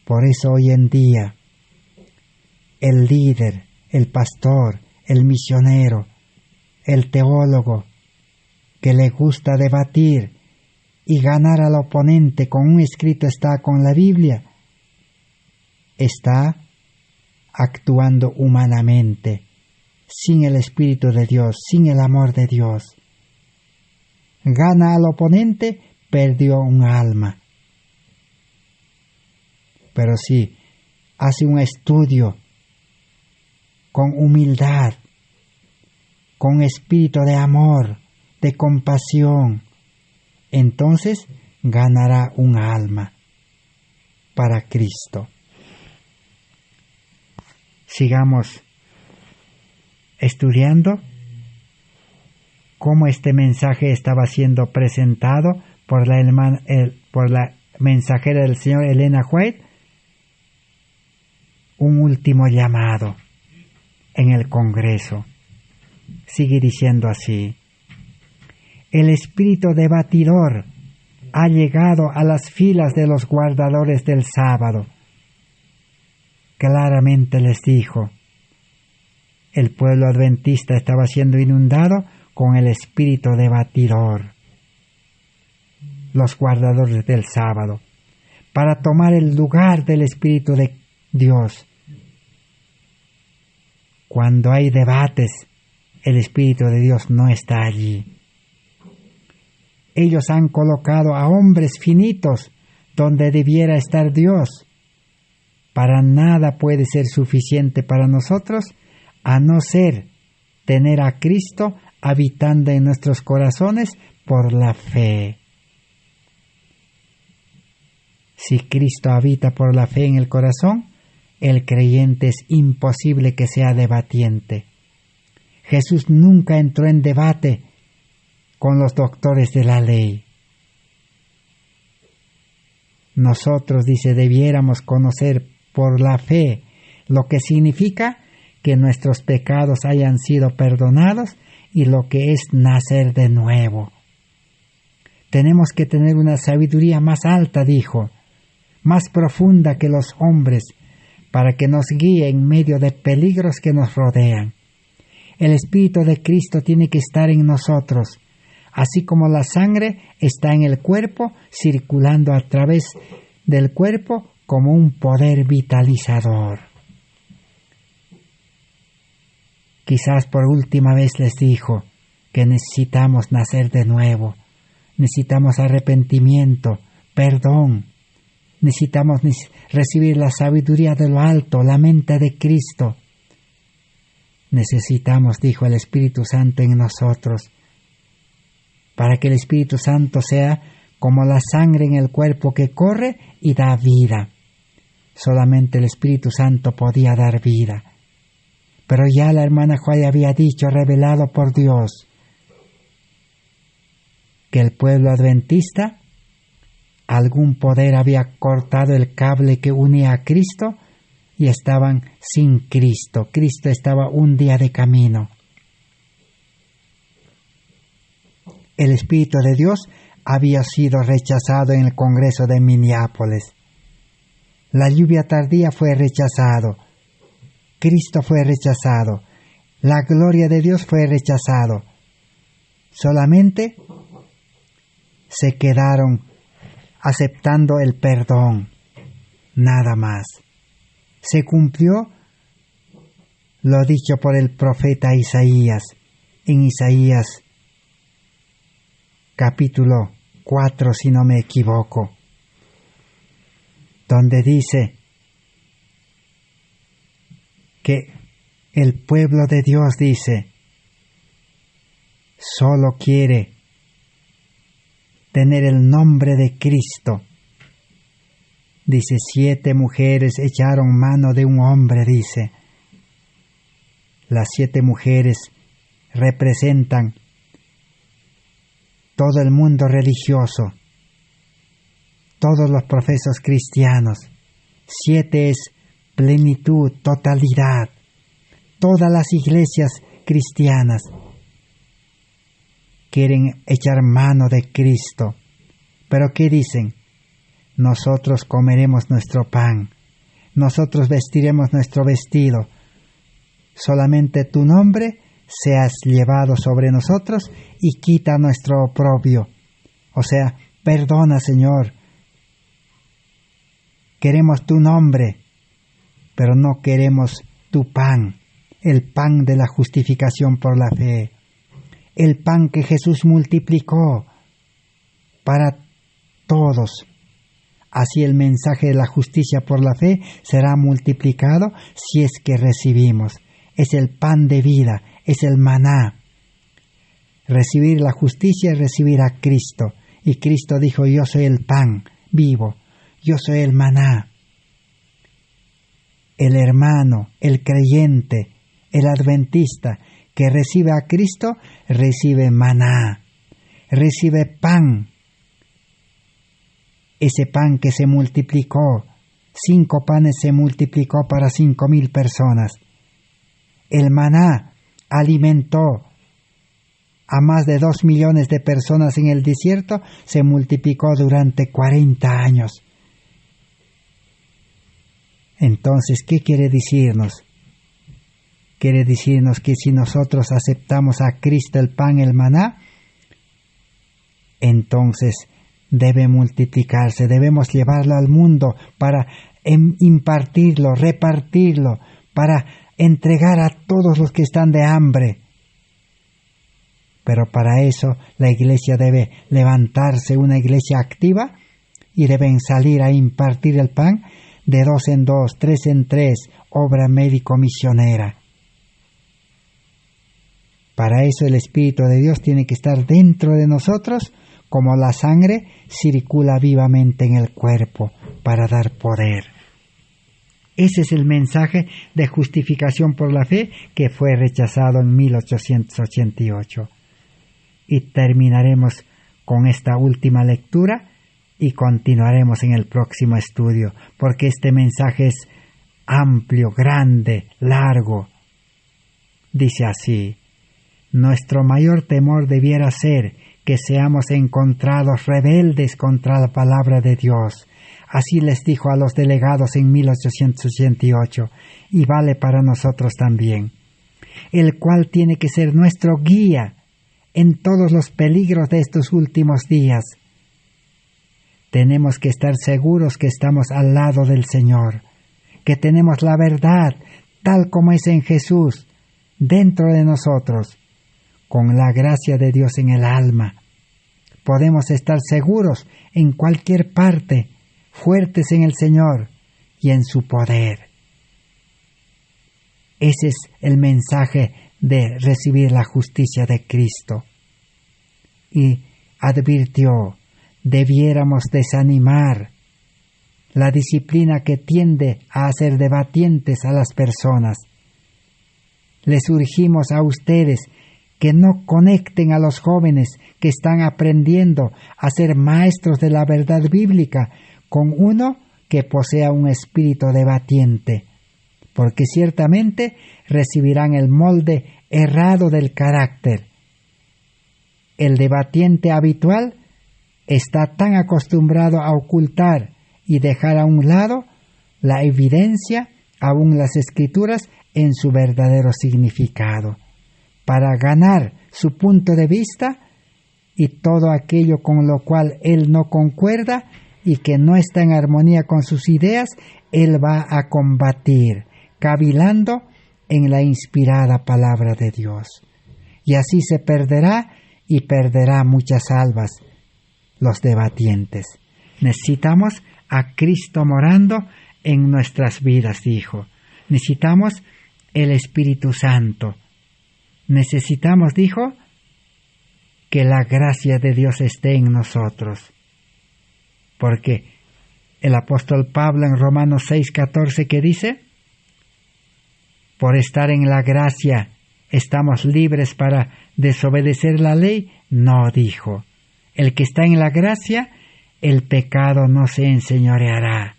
A: Por eso hoy en día el líder, el pastor, el misionero, el teólogo que le gusta debatir y ganar al oponente con un escrito está con la Biblia, está actuando humanamente, sin el Espíritu de Dios, sin el amor de Dios. Gana al oponente, perdió un alma. Pero si hace un estudio con humildad, con espíritu de amor, de compasión, entonces ganará un alma para Cristo. Sigamos estudiando cómo este mensaje estaba siendo presentado por la mensajera del Señor Elena White, un último llamado en el Congreso. Sigue diciendo así: el espíritu debatidor ha llegado a las filas de los guardadores del sábado. Claramente les dijo, el pueblo adventista estaba siendo inundado con el espíritu debatidor, los guardadores del sábado, para tomar el lugar del Espíritu de Dios. Cuando hay debates, el Espíritu de Dios no está allí. Ellos han colocado a hombres finitos donde debiera estar Dios. Para nada puede ser suficiente para nosotros, a no ser tener a Cristo habitando en nuestros corazones por la fe. Si Cristo habita por la fe en el corazón, el creyente es imposible que sea debatiente. Jesús nunca entró en debate con los doctores de la ley. Nosotros, dice, debiéramos conocer por la fe lo que significa que nuestros pecados hayan sido perdonados y lo que es nacer de nuevo. Tenemos que tener una sabiduría más alta, dijo, más profunda que los hombres, para que nos guíe en medio de peligros que nos rodean. El Espíritu de Cristo tiene que estar en nosotros, así como la sangre está en el cuerpo, circulando a través del cuerpo como un poder vitalizador. Quizás por última vez les dijo que necesitamos nacer de nuevo, necesitamos arrepentimiento, perdón, necesitamos recibir la sabiduría de lo alto, la mente de Cristo. Necesitamos, dijo, el Espíritu Santo en nosotros, para que el Espíritu Santo sea como la sangre en el cuerpo que corre y da vida. Solamente el Espíritu Santo podía dar vida. Pero ya la hermana Juárez había dicho, revelado por Dios, que el pueblo adventista, algún poder había cortado el cable que unía a Cristo y estaban sin Cristo. Cristo estaba un día de camino. El Espíritu de Dios había sido rechazado en el Congreso de Minneapolis. La lluvia tardía fue rechazado. Cristo fue rechazado. La gloria de Dios fue rechazado. Solamente se quedaron aceptando el perdón. Nada más. Se cumplió lo dicho por el profeta Isaías, en Isaías capítulo 4, si no me equivoco, donde dice que el pueblo de Dios, dice, solo quiere tener el nombre de Cristo. Dice, 7 mujeres echaron mano de un hombre, dice. Las 7 mujeres representan todo el mundo religioso, todos los profesos cristianos. 7 es plenitud, totalidad. Todas las iglesias cristianas quieren echar mano de Cristo. ¿Pero qué dicen? Nosotros comeremos nuestro pan, nosotros vestiremos nuestro vestido. Solamente tu nombre seas llevado sobre nosotros y quita nuestro oprobio. O sea, perdona, Señor. Queremos tu nombre, pero no queremos tu pan, el pan de la justificación por la fe, el pan que Jesús multiplicó para todos. Así el mensaje de la justicia por la fe será multiplicado si es que recibimos. Es el pan de vida, es el maná. Recibir la justicia es recibir a Cristo. Y Cristo dijo, yo soy el pan vivo, yo soy el maná. El hermano, el creyente, el adventista que recibe a Cristo, recibe maná, recibe pan. Ese pan que se multiplicó, 5 panes se multiplicó para 5,000 personas. El maná alimentó a más de 2 millones de personas en el desierto, se multiplicó durante 40 años. Entonces, ¿qué quiere decirnos? Quiere decirnos que si nosotros aceptamos a Cristo el pan, el maná, entonces debe multiplicarse, debemos llevarlo al mundo para impartirlo, repartirlo, para entregar a todos los que están de hambre. Pero para eso la iglesia debe levantarse, una iglesia activa, y deben salir a impartir el pan de 2 en 2, 3 en 3, obra médico-misionera. Para eso el Espíritu de Dios tiene que estar dentro de nosotros, como la sangre circula vivamente en el cuerpo para dar poder. Ese es el mensaje de justificación por la fe que fue rechazado en 1888. Y terminaremos con esta última lectura y continuaremos en el próximo estudio, porque este mensaje es amplio, grande, largo. Dice así: nuestro mayor temor debiera ser que seamos encontrados rebeldes contra la palabra de Dios. Así les dijo a los delegados en 1888, y vale para nosotros también, el cual tiene que ser nuestro guía en todos los peligros de estos últimos días. Tenemos que estar seguros que estamos al lado del Señor, que tenemos la verdad tal como es en Jesús, dentro de nosotros, con la gracia de Dios en el alma. Podemos estar seguros en cualquier parte, fuertes en el Señor y en su poder. Ese es el mensaje de recibir la justicia de Cristo. Y advirtió: debiéramos desanimar la disciplina que tiende a hacer debatientes a las personas. Les urgimos a ustedes que no conecten a los jóvenes que están aprendiendo a ser maestros de la verdad bíblica con uno que posea un espíritu debatiente, porque ciertamente recibirán el molde errado del carácter. El debatiente habitual está tan acostumbrado a ocultar y dejar a un lado la evidencia, aún las escrituras, en su verdadero significado, para ganar su punto de vista y todo aquello con lo cual él no concuerda y que no está en armonía con sus ideas, él va a combatir, cavilando en la inspirada palabra de Dios. Y así se perderá y perderá muchas almas, los debatientes. Necesitamos a Cristo morando en nuestras vidas, dijo. Necesitamos el Espíritu Santo. Necesitamos, dijo, que la gracia de Dios esté en nosotros. Porque el apóstol Pablo en Romanos 6:14, ¿qué dice? Por estar en la gracia, ¿estamos libres para desobedecer la ley? No, dijo. El que está en la gracia, el pecado no se enseñoreará.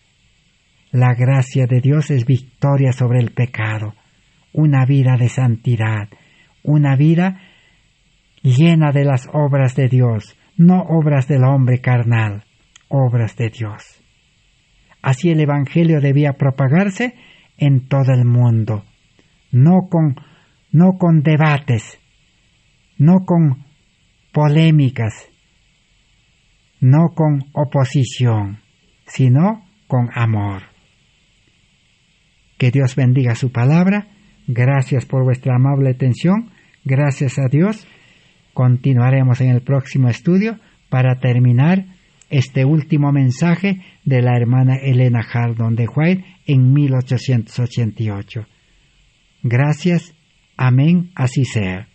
A: La gracia de Dios es victoria sobre el pecado, una vida de santidad, una vida llena de las obras de Dios, no obras del hombre carnal, obras de Dios. Así el Evangelio debía propagarse en todo el mundo, no con debates, no con polémicas, no con oposición, sino con amor. Que Dios bendiga su palabra. Gracias por vuestra amable atención. Gracias a Dios. Continuaremos en el próximo estudio para terminar este último mensaje de la hermana Elena Hardon de White en 1888. Gracias. Amén. Así sea.